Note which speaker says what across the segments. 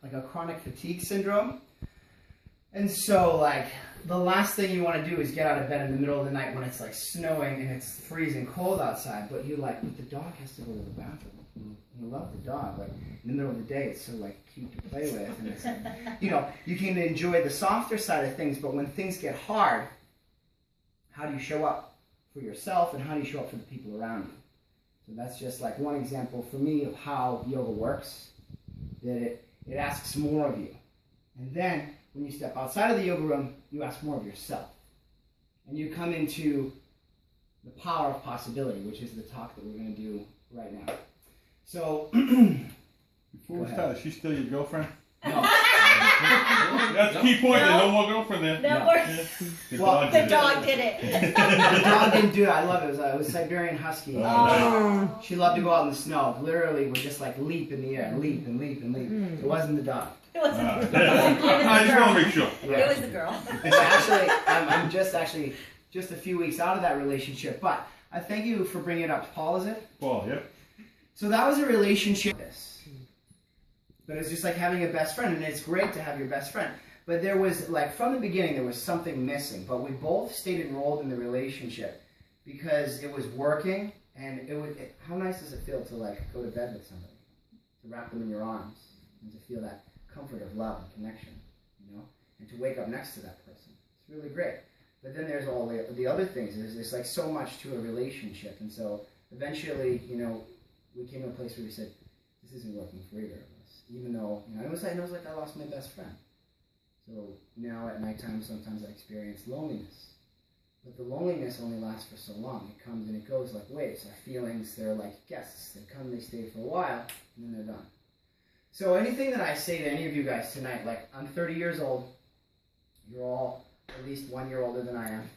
Speaker 1: like a chronic fatigue syndrome. And so like the last thing you want to do is get out of bed in the middle of the night when it's like snowing and it's freezing cold outside, but you like, but the dog has to go to the bathroom. You love the dog, like in the middle of the day it's so like cute to play with, and it's, you know, you can enjoy the softer side of things, but when things get hard, how do you show up for yourself and how do you show up for the people around you? So that's just like one example for me of how yoga works, that it asks more of you. And then when you step outside of the yoga room, you ask more of yourself. And you come into the power of possibility, which is the talk that we're going to do right now. So,
Speaker 2: before we start, is she still your girlfriend?
Speaker 1: No.
Speaker 2: That's the key point. There's no more girlfriend there.
Speaker 3: No.
Speaker 1: Well,
Speaker 3: The dog did it.
Speaker 1: The dog didn't do it. I love it. It was Siberian Husky.
Speaker 3: Oh.
Speaker 1: She loved to go out in the snow. Literally would just like leap in the air, leap and leap and leap. It wasn't the dog.
Speaker 3: It wasn't.
Speaker 2: I just want to make sure.
Speaker 3: It was the girl.
Speaker 1: It's actually, I'm just a few weeks out of that relationship, but I thank you for bringing it up. Paul, is it?
Speaker 2: Paul, yep.
Speaker 1: So that was a relationship. But it's just like having a best friend, and it's great to have your best friend. But there was, like, from the beginning, there was something missing. But we both stayed enrolled in the relationship because it was working, and how nice does it feel to, like, go to bed with somebody, to wrap them in your arms, and to feel that comfort of love and connection, you know, and to wake up next to that person. It's really great. But then there's all the other things. There's like so much to a relationship, and so eventually, you know, we came to a place where we said, this isn't working for either of us. Even though, you know, it was like I lost my best friend. So now at nighttime, sometimes I experience loneliness. But the loneliness only lasts for so long. It comes and it goes like waves. Our feelings, they're like guests. They come, they stay for a while, and then they're done. So anything that I say to any of you guys tonight, like, I'm 30 years old. You're all at least 1 year older than I am.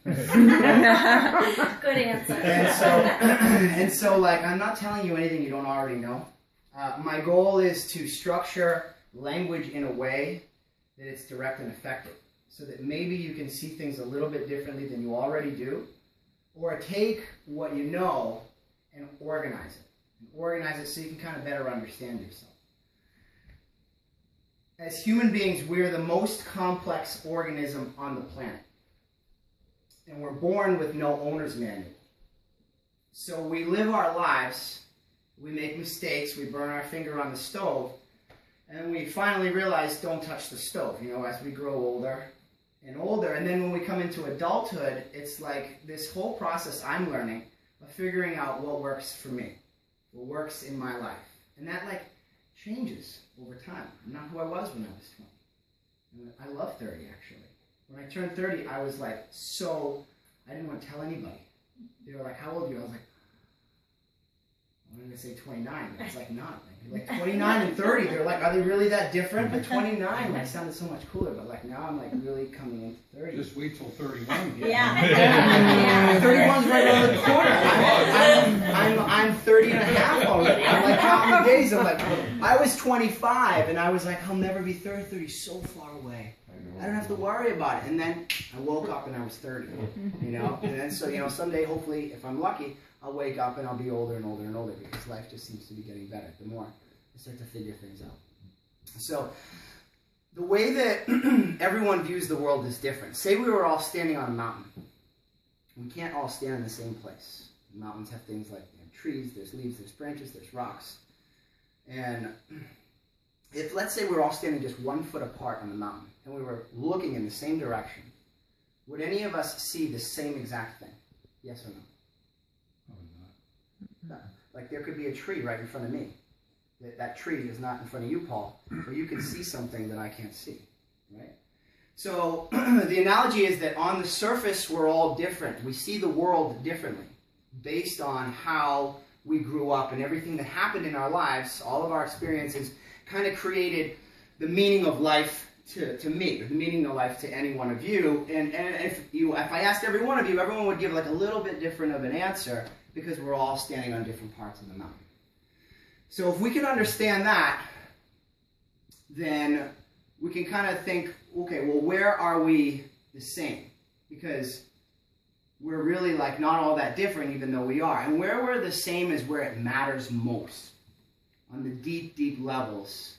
Speaker 3: Good answer.
Speaker 1: And so, like, I'm not telling you anything you don't already know. My goal is to structure language in a way that it's direct and effective, so that maybe you can see things a little bit differently than you already do, or take what you know and organize it. And organize it so you can kind of better understand yourself. As human beings, we're the most complex organism on the planet. And we're born with no owner's manual. So we live our lives, we make mistakes, we burn our finger on the stove, and we finally realize don't touch the stove, you know, as we grow older and older. And then when we come into adulthood, it's like this whole process I'm learning of figuring out what works for me, what works in my life. And that, like, changes over time. I'm not who I was when I was 20. And I love 30, actually. When I turned 30, I was like, I didn't want to tell anybody. They were like, how old are you? I was like, I wanted to say 29, but it's like not. Like 29 and 30, they're like, are they really that different? But 29, like, sounded so much cooler. But like now I'm like really coming into 30.
Speaker 4: Just wait till 31.
Speaker 3: Yeah.
Speaker 1: 31's right around the corner. I'm 30 and a half already. I'm like counting the days. I'm like, I was 25 and I was like, I'll never be 30. 30's so far away. I don't have to worry about it. And then I woke up and I was 30, you know? And then so, you know, someday, hopefully, if I'm lucky, I'll wake up and I'll be older and older and older because life just seems to be getting better the more I start to figure things out. So the way that everyone views the world is different. Say we were all standing on a mountain. We can't all stand in the same place. Mountains have things like, you know, trees, there's leaves, there's branches, there's rocks. And if, let's say we're all standing just 1 foot apart on the mountain and we were looking in the same direction, would any of us see the same exact thing? Yes or no? Like there could be a tree right in front of me. That tree is not in front of you, Paul, but you can see something that I can't see, right? So the analogy is that on the surface we're all different. We see the world differently based on how we grew up and everything that happened in our lives. All of our experiences kind of created the meaning of life to me, the meaning of life to any one of you. And if I asked every one of you, everyone would give like a little bit different of an answer, because we're all standing on different parts of the mountain. So if we can understand that, then we can kind of think, okay, well, where are we the same? Because we're really like not all that different, even though we are. And where we're the same is where it matters most. On the deep, deep levels,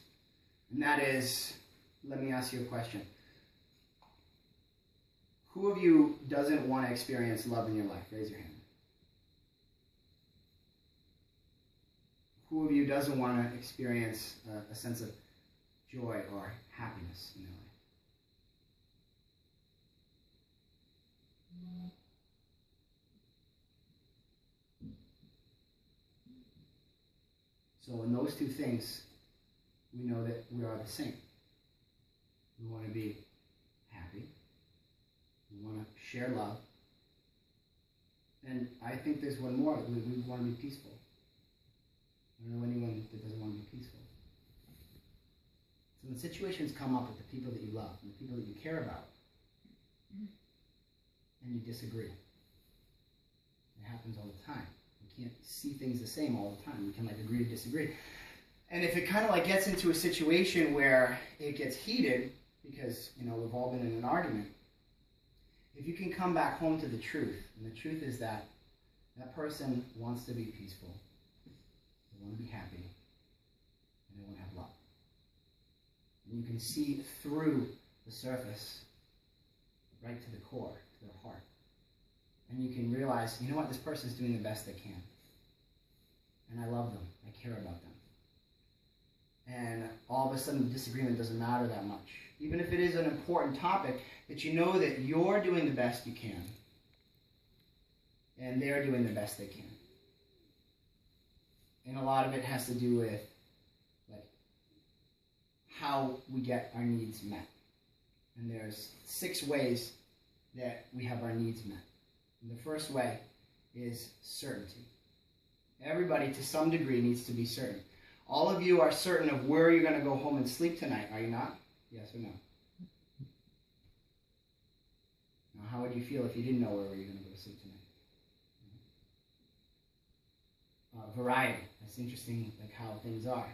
Speaker 1: And that is, let me ask you a question. Who of you doesn't want to experience love in your life? Raise your hand. Who of you doesn't want to experience a sense of joy or happiness in their life? So in those two things, we know that we are the same. We want to be happy. We want to share love. And I think there's one more. We want to be peaceful. I don't know anyone that doesn't want to be peaceful. So when situations come up with the people that you love and the people that you care about, and you disagree, it happens all the time. You can't see things the same all the time. You can like agree to disagree. And if it kind of like gets into a situation where it gets heated, because we've all been in an argument, if you can come back home to the truth, and the truth is that that person wants to be peaceful, they want to be happy, and they want to have love. And you can see through the surface, right to the core, to their heart. And you can realize, you know what, this person is doing the best they can. And I love them. I care about them. And all of a sudden, the disagreement doesn't matter that much. Even if it is an important topic, that you know that you're doing the best you can. And they're doing the best they can. And a lot of it has to do with like how we get our needs met. And there's 6 ways that we have our needs met. And the first way is certainty. Everybody, to some degree, needs to be certain. All of you are certain of where you're going to go home and sleep tonight, are you not? Yes or no? Now, how would you feel if you didn't know where you were going to go to sleep tonight? Variety. That's interesting, like how things are.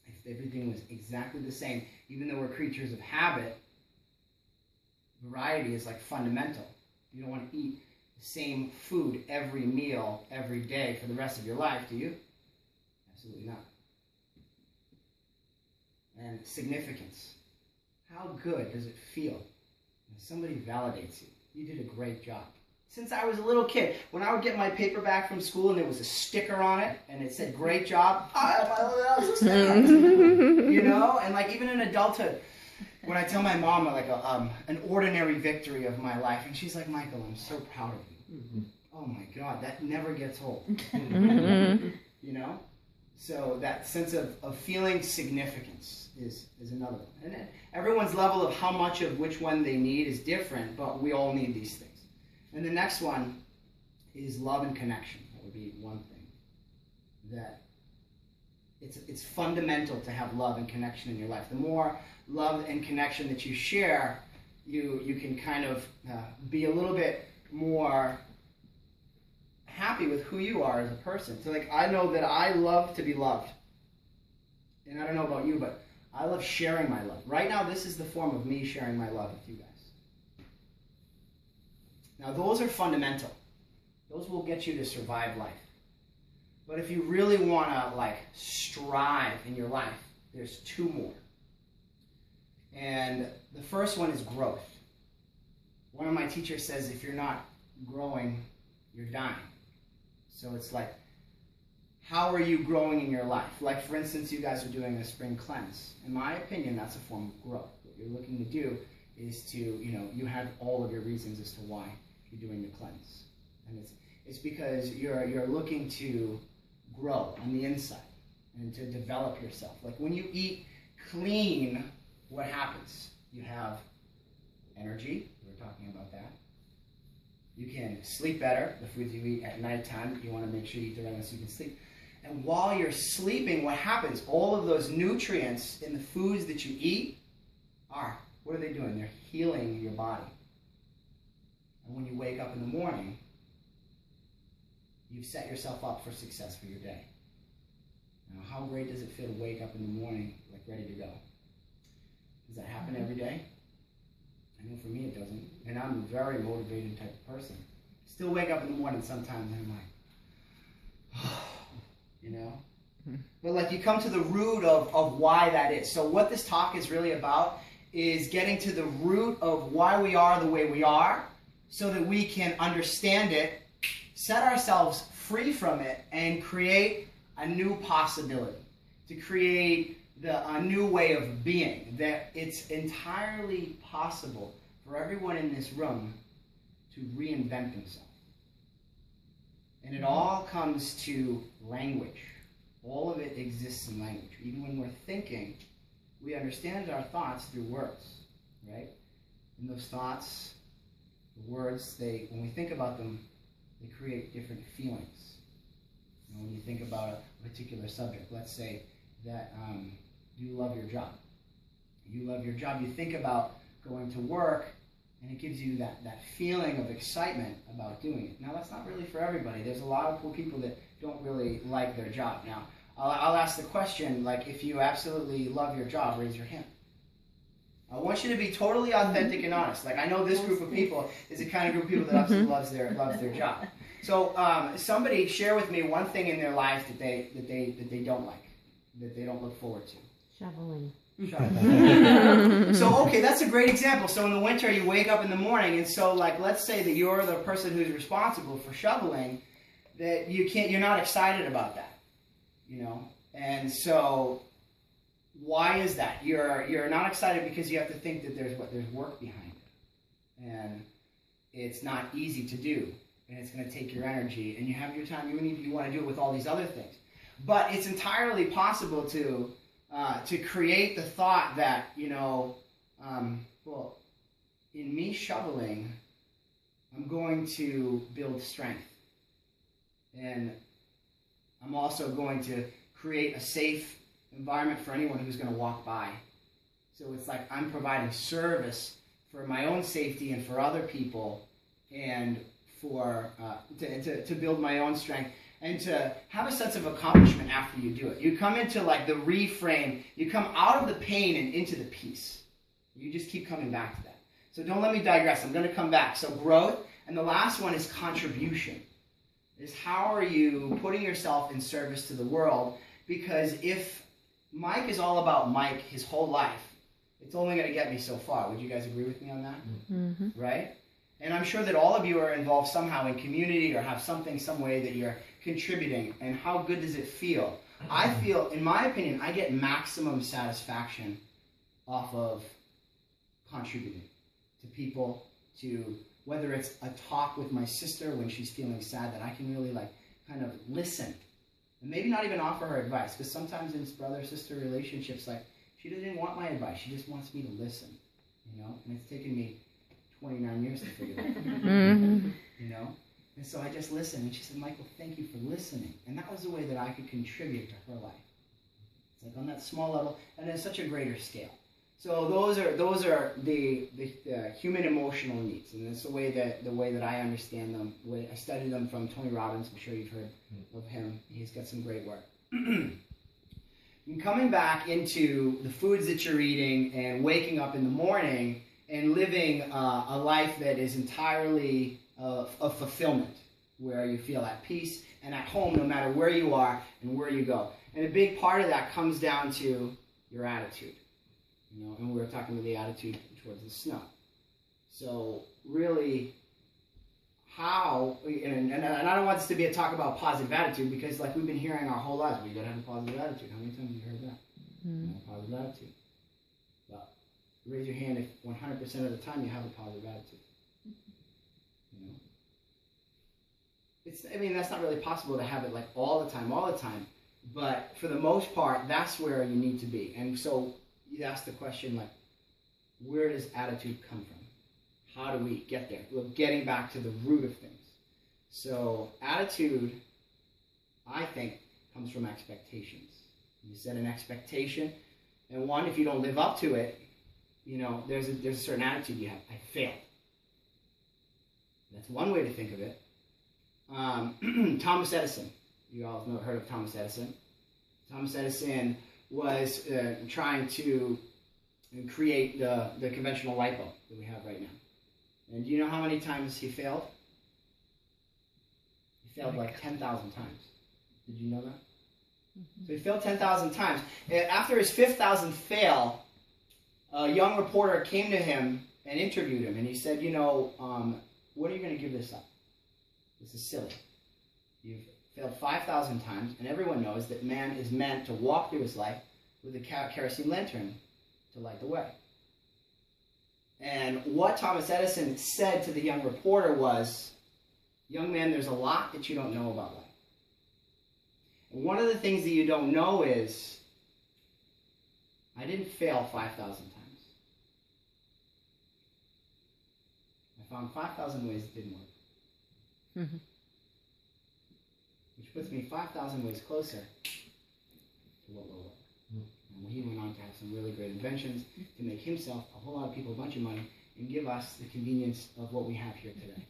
Speaker 1: If everything was exactly the same, even though we're creatures of habit, variety is like fundamental. You don't want to eat the same food every meal, every day for the rest of your life, do you? Absolutely not. And significance. How good does it feel when somebody validates you? You did a great job. Since I was a little kid, when I would get my paper back from school and there was a sticker on it and it said great job, I was a sticker. And like even in adulthood, when I tell my mom like an ordinary victory of my life, and she's like, Michael, I'm so proud of you. Oh my God, that never gets old. So that sense of feeling significance is another one. And everyone's level of how much of which one they need is different, but we all need these things. And the next one is love and connection. That would be one thing. That it's fundamental to have love and connection in your life. The more love and connection that you share, you can kind of be a little bit more happy with who you are as a person. So like I know that I love to be loved. And I don't know about you, but I love sharing my love. Right now, this is the form of me sharing my love with you guys. Now, those are fundamental. Those will get you to survive life. But if you really want to, like, strive in your life, there's 2 more. And the first one is growth. One of my teachers says, if you're not growing, you're dying. So it's like, how are you growing in your life? Like, for instance, you guys are doing a spring cleanse. In my opinion, that's a form of growth. What you're looking to do is to, you have all of your reasons as to why you're doing the cleanse. And it's because you're looking to grow on the inside and to develop yourself. Like, when you eat clean, what happens? You have energy. We were talking about that. You can sleep better. The foods you eat at nighttime, you want to make sure you eat the right one so you can sleep. And while you're sleeping, what happens? All of those nutrients in the foods that you eat what are they doing? They're healing your body. And when you wake up in the morning, you've set yourself up for success for your day. Now, how great does it feel to wake up in the morning, like ready to go? Does that happen every day? I know for me it doesn't. And I'm a very motivated type of person. Still wake up in the morning sometimes and I'm like, But like you come to the root of why that is. So what this talk is really about is getting to the root of why we are the way we are so that we can understand it, set ourselves free from it, and create a new possibility, to create a new way of being, that it's entirely possible for everyone in this room to reinvent themselves. And it all comes to language. All of it exists in language. Even when we're thinking, we understand our thoughts through words, right? And those thoughts, the words, when we think about them, they create different feelings. You know, when you think about a particular subject, let's say that you love your job. You love your job. You think about going to work, and it gives you that feeling of excitement about doing it. Now, that's not really for everybody. There's a lot of people that don't really like their job. Now, I'll ask the question, like, if you absolutely love your job, raise your hand. I want you to be totally authentic and honest. Like, I know this group of people is the kind of group of people that absolutely loves their job. So, somebody share with me one thing in their life that they don't like, that they don't look forward to.
Speaker 3: Shoveling.
Speaker 1: So, okay, that's a great example. So in the winter, you wake up in the morning, and so, like, let's say that you're the person who's responsible for shoveling, that you're not excited about that, you know? And so, why is that? You're not excited because you have to think that there's work behind it, and it's not easy to do, and it's going to take your energy, and you have your time. You want to do it with all these other things, but it's entirely possible to create the thought that, you know, well, in me shoveling, I'm going to build strength, and I'm also going to create a safe environment for anyone who's going to walk by. So it's like I'm providing service for my own safety and for other people, and for to build my own strength and to have a sense of accomplishment after you do it. You come into like the reframe, you come out of the pain and into the peace. You just keep coming back to that. So don't let me digress. I'm going to come back. So growth, and the last one is contribution. Is how are you putting yourself in service to the world? Because if Mike is all about Mike his whole life, it's only going to get me so far. Would you guys agree with me on that? Mm-hmm. Right? And I'm sure that all of you are involved somehow in community or have some way that you're contributing. And how good does it feel? I feel, in my opinion, I get maximum satisfaction off of contributing to people, to whether it's a talk with my sister when she's feeling sad, that I can really like kind of listen. And maybe not even offer her advice, because sometimes in brother-sister relationships, like, she doesn't want my advice. She just wants me to listen, you know? And it's taken me 29 years to figure that out, you know? And so I just listened, and she said, Michael, thank you for listening. And that was the way that I could contribute to her life. It's like on that small level, and at such a greater scale. So those are the human emotional needs, and that's the way that I understand them. The way I study them from Tony Robbins. I'm sure you've heard of him. He's got some great work. And coming back into the foods that you're eating and waking up in the morning and living a life that is entirely of fulfillment, where you feel at peace and at home no matter where you are and where you go. And a big part of that comes down to your attitude. You know, and we were talking about the attitude towards the snow. So really, how, and I don't want this to be a talk about positive attitude, because like we've been hearing our whole lives, we gotta have a positive attitude. How many times have you heard that? You know, positive attitude. But raise your hand if 100% of the time you have a positive attitude. You know, I mean, that's not really possible to have it like all the time. But for the most part, that's where you need to be. And so you ask the question, like, where does attitude come from? How do we get there? We're getting back to the root of things. So attitude, I think, comes from expectations. You set an expectation, and one, if you don't live up to it, you know, there's a certain attitude you have. I failed. That's one way to think of it. Thomas Edison. You all have heard of Thomas Edison. Thomas Edison was trying to create the conventional light bulb that we have right now. And do you know how many times he failed? He failed like 10,000 times. Did you know that? So he failed 10,000 times. After his 5,000th fail, a young reporter came to him and interviewed him, and he said, you know, what are you going to give this up? This is silly. You've failed 5,000 times, and everyone knows that man is meant to walk through his life with a kerosene lantern to light the way. And what Thomas Edison said to the young reporter was, young man, there's a lot that you don't know about life. And one of the things that you don't know is, I didn't fail 5,000 times. I found 5,000 ways it didn't work. Mm-hmm. Which puts me 5,000 ways closer to what will work. And he went on to have some really great inventions to make himself, a whole lot of people, a bunch of money, and give us the convenience of what we have here today.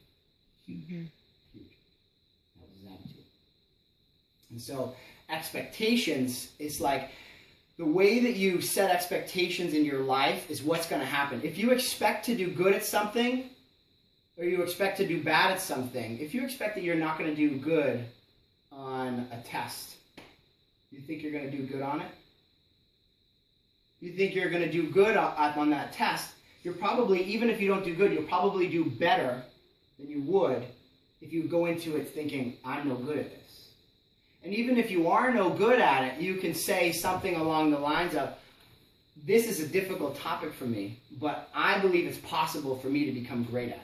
Speaker 1: Huge. Mm-hmm. Huge. That was his attitude. And so expectations is like the way that you set expectations in your life is what's going to happen. If you expect to do good at something, or you expect to do bad at something, if you expect that you're not going to do good on a test, you think you're going to do good on it? You think you're going to do good on that test, you're probably, even if you don't do good, you'll probably do better than you would if you go into it thinking, I'm no good at this. And even if you are no good at it, you can say something along the lines of, this is a difficult topic for me, but I believe it's possible for me to become great at it.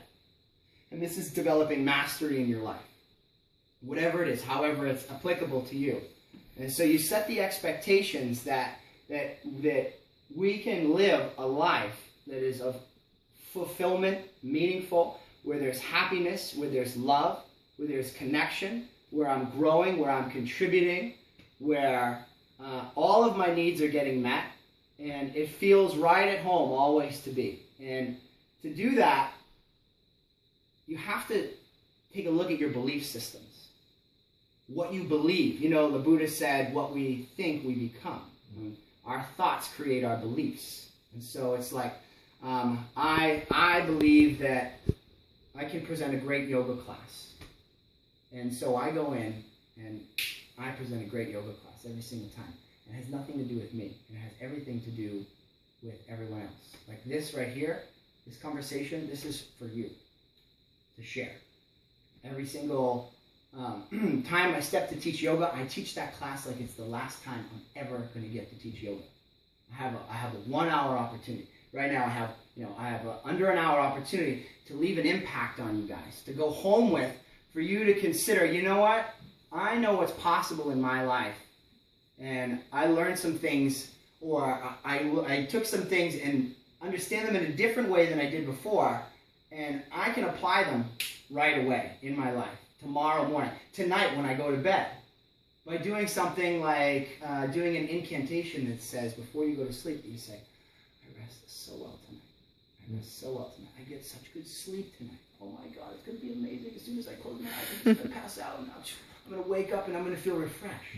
Speaker 1: And this is developing mastery in your life. Whatever it is, however it's applicable to you. And so you set the expectations that we can live a life that is of fulfillment, meaningful, where there's happiness, where there's love, where there's connection, where I'm growing, where I'm contributing, where all of my needs are getting met, and it feels right at home always to be. And to do that, you have to take a look at your belief systems. What you believe. You know, the Buddha said, what we think, we become. Our thoughts create our beliefs. And so it's like, I believe that I can present a great yoga class. And so I go in and I present a great yoga class every single time. And it has nothing to do with me. And it has everything to do with everyone else. Like this right here, this conversation, this is for you to share. Every single time I step to teach yoga, I teach that class like it's the last time I'm ever going to get to teach yoga. I have a 1 hour opportunity. Right now I have under an hour opportunity to leave an impact on you guys, to go home with, for you to consider, you know what? I know what's possible in my life. And I learned some things, or I took some things and understand them in a different way than I did before. And I can apply them right away in my life. Tomorrow morning, tonight when I go to bed, by doing something like doing an incantation that says, before you go to sleep, you say, I rest so well tonight. I rest so well tonight. I get such good sleep tonight. Oh my God, it's going to be amazing. As soon as I close my eyes, I'm just going to pass out. And I'm going to wake up and I'm going to feel refreshed.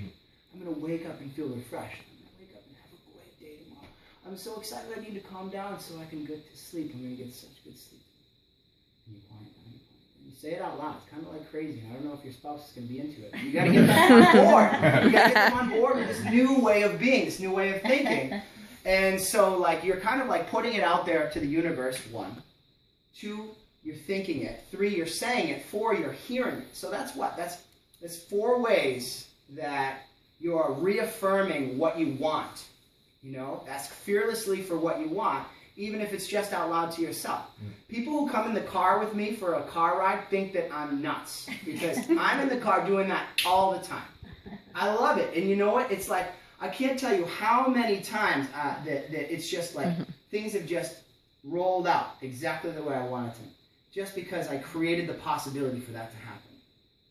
Speaker 1: I'm going to wake up and feel refreshed. I'm going to wake up and have a great day tomorrow. I'm so excited I need to calm down so I can get to sleep. I'm going to get such good sleep. And you quiet down. You say it out loud. It's kind of like crazy. And I don't know if your spouse is going to be into it. You got to get them on board. You got to get them on board with this new way of being, this new way of thinking. And so, like, you're kind of like putting it out there to the universe. 1, 2, you're thinking it. 3, you're saying it. 4, you're hearing it. So that's what? That's 4 ways that you're reaffirming what you want. You know, ask fearlessly for what you want, even if it's just out loud to yourself. People who come in the car with me for a car ride think that I'm nuts, because I'm in the car doing that all the time. I love it. And you know what? It's like, I can't tell you how many times that it's just like things have just rolled out exactly the way I wanted to, just because I created the possibility for that to happen.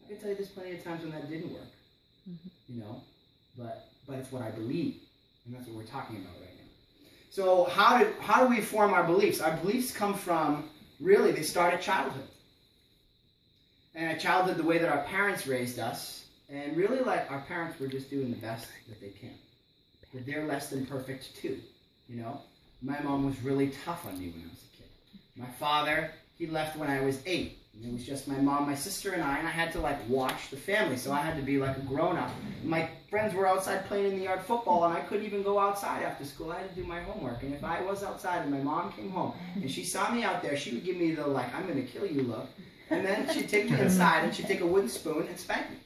Speaker 1: I can tell you there's plenty of times when that didn't work, you know, but it's what I believe, and that's what we're talking about right now. So how do we form our beliefs? Our beliefs come from, really, they start at childhood. And at childhood, the way that our parents raised us, and really, like, our parents were just doing the best that they can. But they're less than perfect too, you know? My mom was really tough on me when I was a kid. My father, he left when I was 8. And it was just my mom, my sister, and I had to, like, watch the family. So I had to be like a grown-up. friends were outside playing in the yard football, and I couldn't even go outside after school. I had to do my homework. And if I was outside and my mom came home and she saw me out there, she would give me the, like, I'm going to kill you look. And then she'd take me inside and she'd take a wooden spoon and spank me.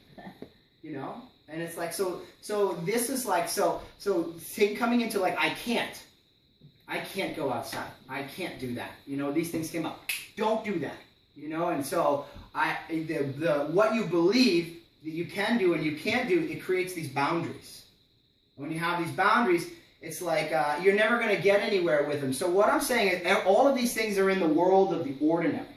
Speaker 1: You know? And it's like, so this is like, coming into like, I can't go outside. I can't do that. You know, these things came up. Don't do that. You know, and so what you believe that you can do and you can't do, it creates these boundaries. When you have these boundaries, it's like you're never going to get anywhere with them. So what I'm saying is all of these things are in the world of the ordinary,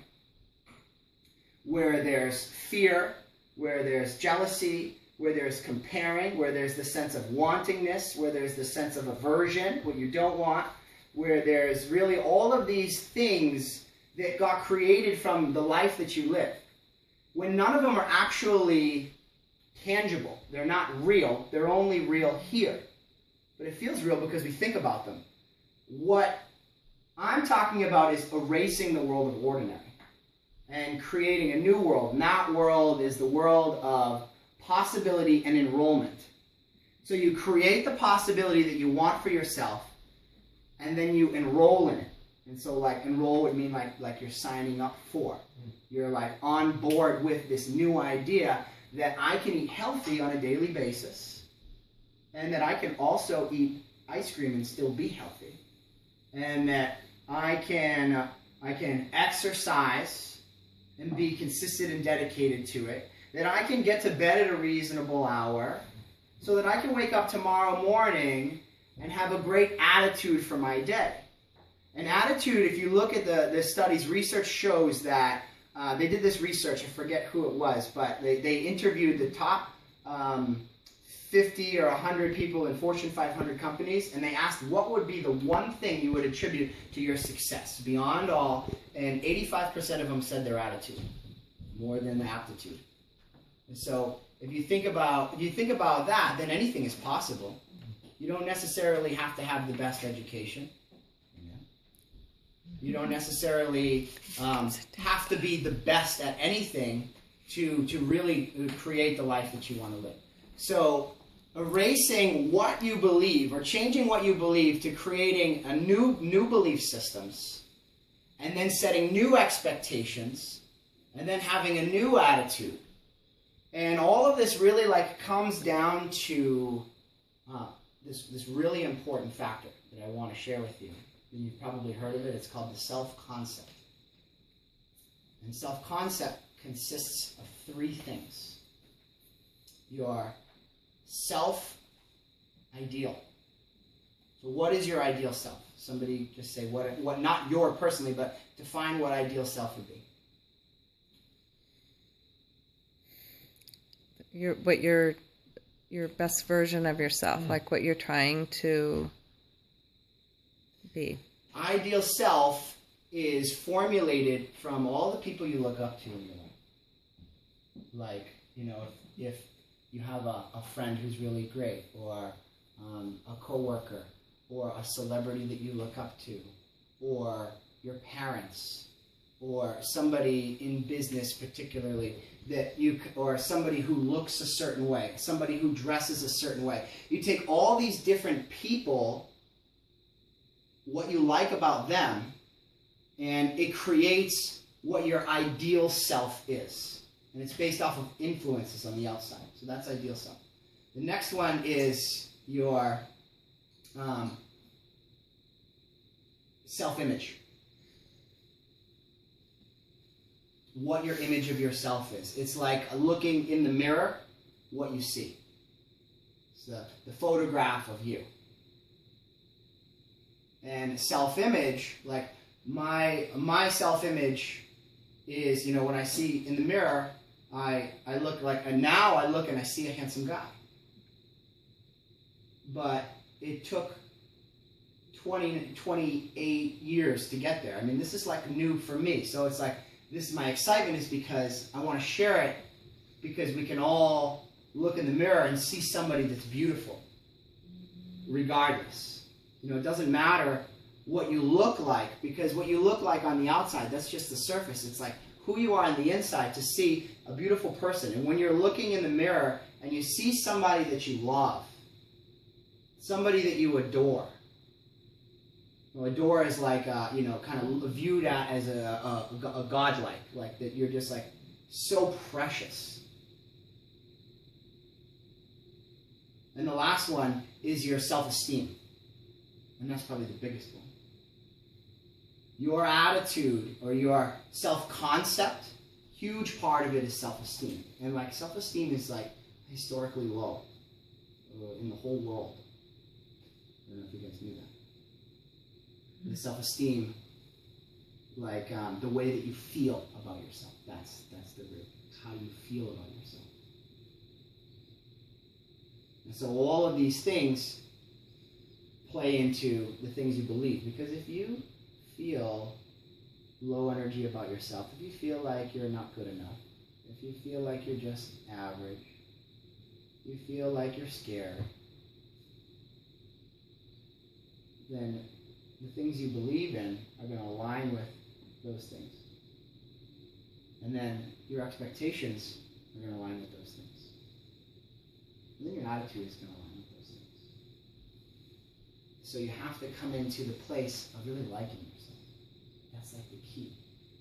Speaker 1: where there's fear, where there's jealousy, where there's comparing, where there's the sense of wantingness, where there's the sense of aversion, what you don't want, where there's really all of these things that got created from the life that you live. When none of them are actually tangible, they're not real, they're only real here. But it feels real because we think about them. What I'm talking about is erasing the world of ordinary and creating a new world. And that world is the world of possibility and enrollment. So you create the possibility that you want for yourself, and then you enroll in it. And so like enroll would mean like you're signing up for. You're like on board with this new idea that I can eat healthy on a daily basis, and that I can also eat ice cream and still be healthy, and that I can exercise and be consistent and dedicated to it, that I can get to bed at a reasonable hour, so that I can wake up tomorrow morning and have a great attitude for my day. An attitude, if you look at the studies, research shows that, they did this research, I forget who it was, but they interviewed the top 50 or 100 people in Fortune 500 companies, and they asked what would be the one thing you would attribute to your success beyond all, and 85% of them said their attitude, more than the aptitude. And so if you think about that, then anything is possible. You don't necessarily have to have the best education. You don't necessarily have to be the best at anything to really create the life that you want to live. So erasing what you believe or changing what you believe to creating a new belief systems, and then setting new expectations, and then having a new attitude. And all of this really like comes down to this really important factor that I want to share with you. And you've probably heard of it. It's called the self-concept. And self-concept consists of three things. Your self-ideal. So what is your ideal self? Somebody just say what not your personally, but define what ideal self would be.
Speaker 4: Your best version of yourself, like what you're trying to be.
Speaker 1: Ideal self is formulated from all the people you look up to in your life. Like, you know, if you have a friend who's really great, or a coworker, or a celebrity that you look up to, or your parents, or somebody in business particularly or somebody who looks a certain way, somebody who dresses a certain way. You take all these different people, what you like about them, and it creates what your ideal self is. And it's based off of influences on the outside. So that's ideal self. The next one is your self-image. What your image of yourself is. It's like looking in the mirror, what you see. It's the photograph of you. And self-image, like my self-image is, you know, when I see in the mirror, I look like, and now I look and I see a handsome guy. But it took 28 years to get there. I mean, this is like new for me. So it's like, this is my excitement is because I want to share it, because we can all look in the mirror and see somebody that's beautiful, regardless. You know, it doesn't matter what you look like, because what you look like on the outside, that's just the surface. It's like who you are on the inside, to see a beautiful person. And when you're looking in the mirror and you see somebody that you love, somebody that you adore. Well, adore is like, you know, kind of viewed as a godlike, like that you're just like so precious. And the last one is your self-esteem. And that's probably the biggest one. Your attitude or your self-concept, huge part of it is self-esteem. And like self-esteem is like historically low in the whole world. I don't know if you guys knew that. The self-esteem, like the way that you feel about yourself. That's the root. How you feel about yourself. And so all of these things play into the things you believe. Because if you feel low energy about yourself, if you feel like you're not good enough, if you feel like you're just average, you feel like you're scared, then the things you believe in are going to align with those things. And then your expectations are going to align with those things. And then your attitude is going to align with those things. So you have to come into the place of really liking yourself. That's like the key.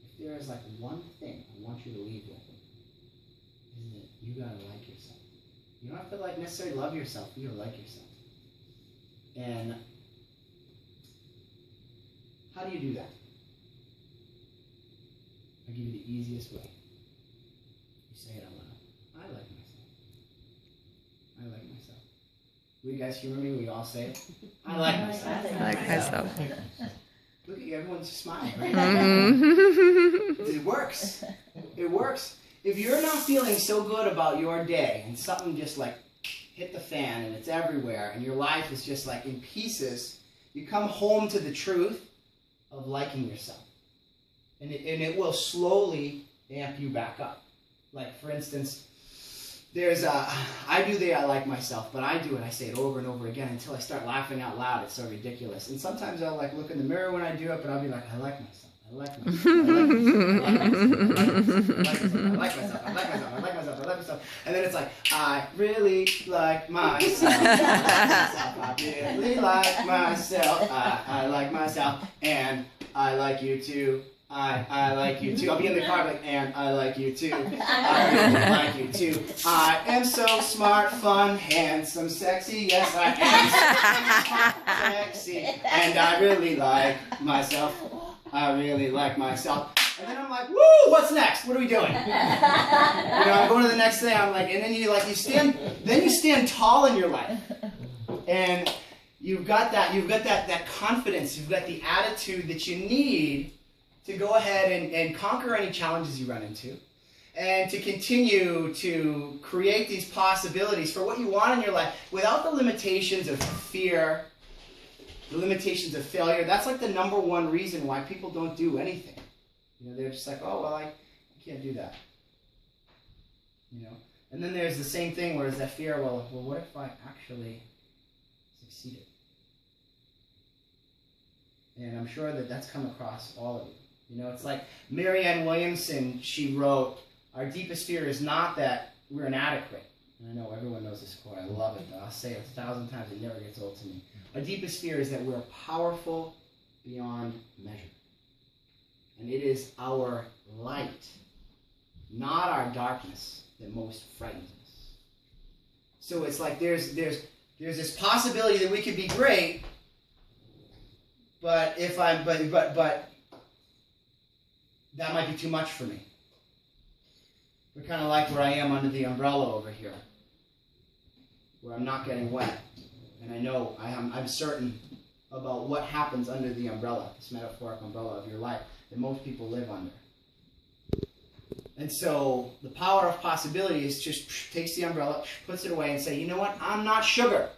Speaker 1: If there is like one thing I want you to leave with, is that you got to like yourself. You don't have to like necessarily love yourself, you gotta like yourself. And how do you do that? I'll give you the easiest way. You say it out loud. I like myself. I like myself. Will you guys humor me? We all say it. I like myself.
Speaker 4: I like myself.
Speaker 1: Look at you, everyone's smiling. Right?
Speaker 4: Mm-hmm.
Speaker 1: It works. It works. If you're not feeling so good about your day and something just like hit the fan and it's everywhere and your life is just like in pieces, you come home to the truth of liking yourself. And it will slowly amp you back up. Like for instance, there's I do the I like myself, but I do it, I say it over and over again until I start laughing out loud. It's so ridiculous. And sometimes I'll like look in the mirror when I do it, but I'll be like, I like myself. I like myself. I like myself. I like myself. I like myself. I like myself. I like myself. I like myself. And then it's like, I really like myself. I really like myself. I like myself. And I like you too. I like you too. I'll be in the car like, and I like you too. I really like you too. I am so smart, fun, handsome, sexy. Yes, I am sexy. And I really like myself. I really like myself. And then I'm like, woo, what's next? What are we doing? I'm going to the next thing. I'm like, and then you stand tall in your life. And you've got that confidence, you've got the attitude that you need to go ahead and conquer any challenges you run into. And to continue to create these possibilities for what you want in your life without the limitations of fear, the limitations of failure. That's like the number one reason why people don't do anything. They're just like, oh, well, I can't do that. And then there's the same thing where there's that fear, well, what if I actually succeeded? And I'm sure that that's come across all of you. It's like Marianne Williamson, she wrote, our deepest fear is not that we're inadequate. And I know everyone knows this quote. I love it. I'll say it 1,000 times. It never gets old to me. Our deepest fear is that we're powerful beyond measure. And it is our light, not our darkness, that most frightens us. So it's like there's this possibility that we could be great, but that might be too much for me. We're kind of like where I am under the umbrella over here, where I'm not getting wet. And I know I'm certain about what happens under the umbrella, this metaphoric umbrella of your life that most people live under. And so the power of possibility is just takes the umbrella, puts it away and say, you know what, I'm not sugar.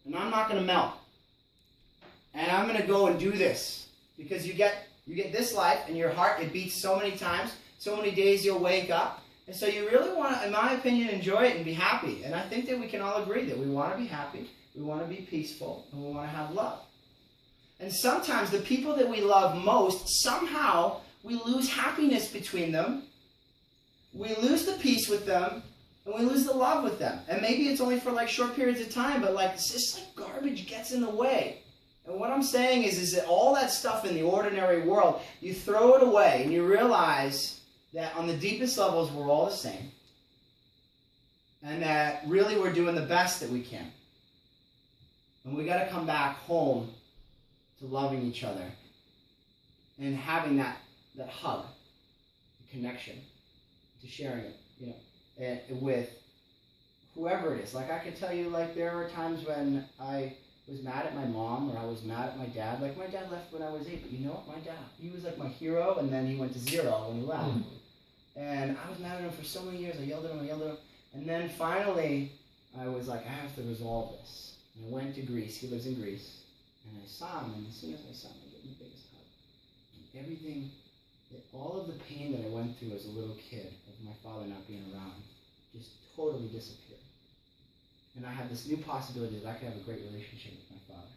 Speaker 1: And I'm not going to melt. And I'm going to go and do this. Because you get this life and your heart, it beats so many times, so many days you'll wake up. And so you really want to, in my opinion, enjoy it and be happy. And I think that we can all agree that we want to be happy, we want to be peaceful, and we want to have love. And sometimes the people that we love most, somehow we lose happiness between them. We lose the peace with them, And we lose the love with them. And maybe it's only for like short periods of time, but like it's just like garbage gets in the way. And what I'm saying is that all that stuff in the ordinary world, you throw it away and you realize that on the deepest levels we're all the same. And that really we're doing the best that we can. And we got to come back home to loving each other and having that hug, the connection, to sharing it, with whoever it is. Like I could tell you, like there are times when I was mad at my mom or I was mad at my dad. Like my dad left when I was 8, but you know what? My dad, he was like my hero, and then he went to 0 when he left. And I was mad at him for so many years. I yelled at him. And then finally, I was like, I have to resolve this. And I went to Greece. He lives in Greece. And I saw him, and as soon as I saw him, I gave him the biggest hug. And everything, all of the pain that I went through as a little kid of my father not being around just totally disappeared. And I have this new possibility that I could have a great relationship with my father.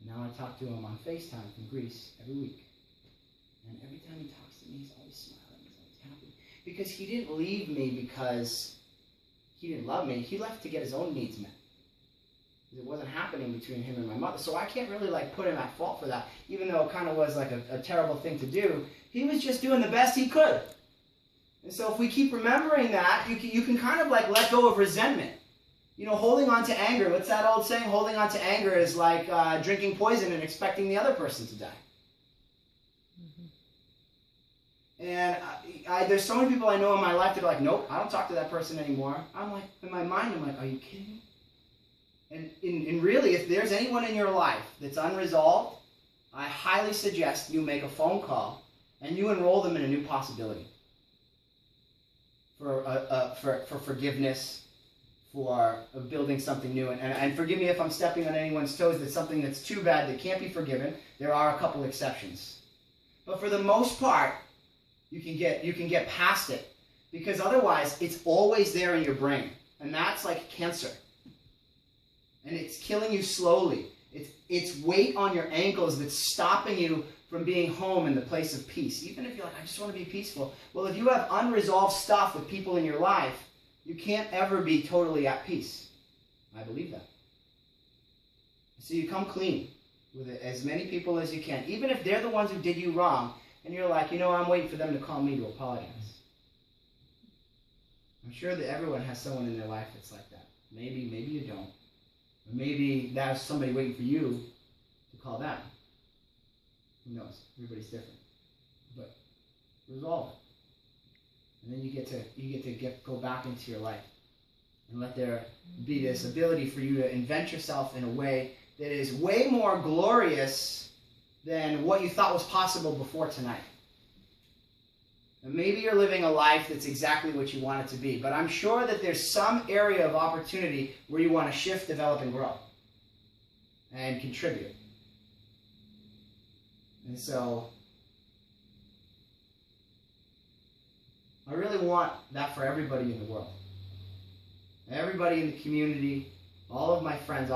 Speaker 1: And now I talk to him on FaceTime from Greece every week. And every time he talks to me, he's always smiling, he's always happy. Because he didn't leave me because he didn't love me. He left to get his own needs met. It wasn't happening between him and my mother. So I can't really like put him at fault for that, even though it kind of was like a terrible thing to do. He was just doing the best he could. And so if we keep remembering that, you can kind of like let go of resentment. Holding on to anger, what's that old saying? Holding on to anger is like drinking poison and expecting the other person to die. Mm-hmm. And there's so many people I know in my life that are like, nope, I don't talk to that person anymore. I'm like, in my mind, I'm like, are you kidding me? And really, if there's anyone in your life that's unresolved, I highly suggest you make a phone call and you enroll them in a new possibility for forgiveness, for building something new. And forgive me if I'm stepping on anyone's toes. That's something that's too bad that can't be forgiven. There are a couple exceptions. But for the most part, you can get past it. Because otherwise, it's always there in your brain. And that's like cancer. And it's killing you slowly. It's weight on your ankles that's stopping you from being home in the place of peace. Even if you're like, I just want to be peaceful. Well, if you have unresolved stuff with people in your life, you can't ever be totally at peace. I believe that. So you come clean with as many people as you can. Even if they're the ones who did you wrong, and you're like, I'm waiting for them to call me to apologize. I'm sure that everyone has someone in their life that's like that. Maybe you don't. Or maybe that's somebody waiting for you to call them. Who knows? Everybody's different. But resolve it. And then you get to go back into your life. And let there be this ability for you to invent yourself in a way that is way more glorious than what you thought was possible before tonight. And maybe you're living a life that's exactly what you want it to be, but I'm sure that there's some area of opportunity where you want to shift, develop, and grow. And contribute. And so, I really want that for everybody in the world. Everybody in the community, all of my friends,